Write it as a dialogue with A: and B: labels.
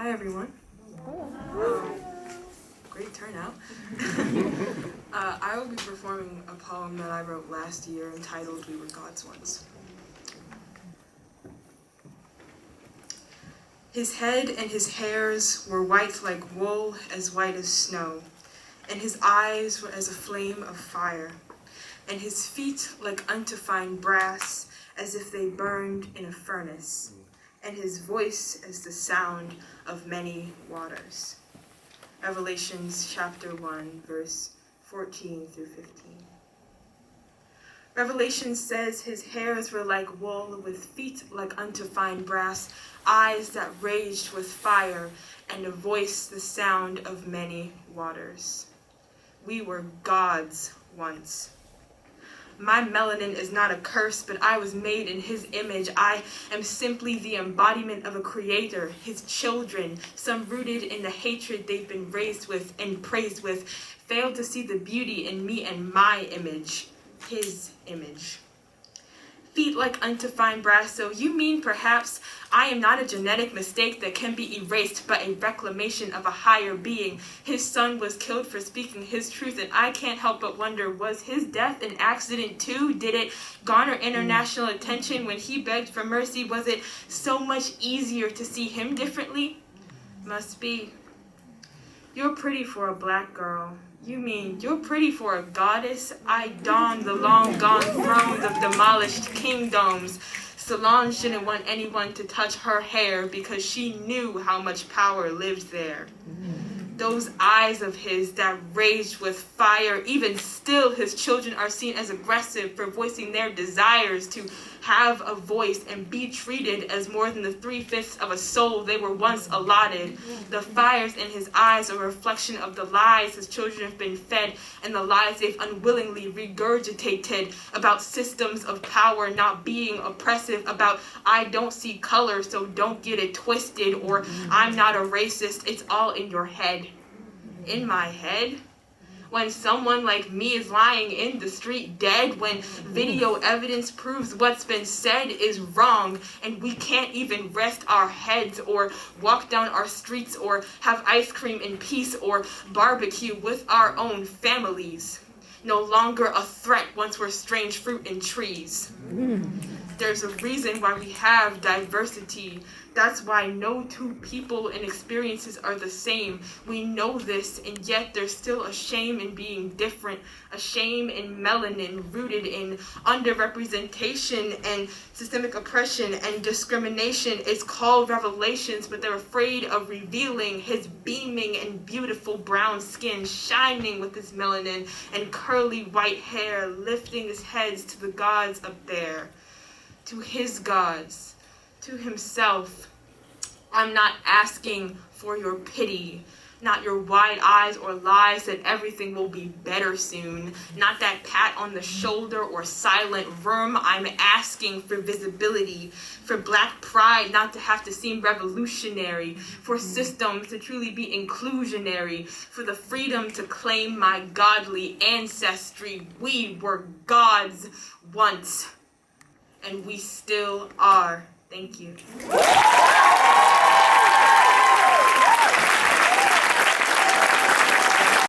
A: Hi, everyone. Great turnout. I will be performing a poem that I wrote last year entitled We Were Gods Once. His head and his hairs were white like wool, as white as snow, and his eyes were as a flame of fire, and his feet like unto fine brass, as if they burned in a furnace, and his voice as the sound of many waters. Revelations chapter 1, verse 14 through 15. Revelation says his hairs were like wool, with feet like unto fine brass, eyes that raged with fire, and a voice the sound of many waters. We were gods once. My melanin is not a curse, but I was made in his image. I am simply the embodiment of a creator, his children, some rooted in the hatred they've been raised with and praised with, failed to see the beauty in me and my image, his image. Feet like unto fine brass, so you mean perhaps I am not a genetic mistake that can be erased, but a reclamation of a higher being. His son was killed for speaking his truth, and I can't help but wonder, was his death an accident too? Did it garner international attention when he begged for mercy? Was it so much easier to see him differently? Must be. You're pretty for a black girl. You mean you're pretty for a goddess? I don the long-gone thrones of demolished kingdoms. Solange didn't want anyone to touch her hair because she knew how much power lived there. Those eyes of his that raged with fire, even still his children are seen as aggressive for voicing their desires to have a voice and be treated as more than the 3/5 of a soul they were once allotted. The fires in his eyes are a reflection of the lies his children have been fed and the lies they've unwillingly regurgitated about systems of power not being oppressive, about I don't see color so don't get it twisted, or I'm not a racist. It's all in your head. In my head? When someone like me is lying in the street dead, when video evidence proves what's been said is wrong, and we can't even rest our heads or walk down our streets or have ice cream in peace or barbecue with our own families. No longer a threat once we're strange fruit in trees. There's a reason why we have diversity. That's why no two people and experiences are the same. We know this, and yet there's still a shame in being different, a shame in melanin rooted in underrepresentation and systemic oppression and discrimination. It's called Revelations, but they're afraid of revealing his beaming and beautiful brown skin, shining with his melanin and curly white hair, lifting his heads to the gods up there, to his gods, to himself. I'm not asking for your pity, not your wide eyes or lies that everything will be better soon, not that pat on the shoulder or silent room. I'm asking for visibility, for black pride not to have to seem revolutionary, for systems to truly be inclusionary, for the freedom to claim my godly ancestry. We were gods once, and we still are. Thank you.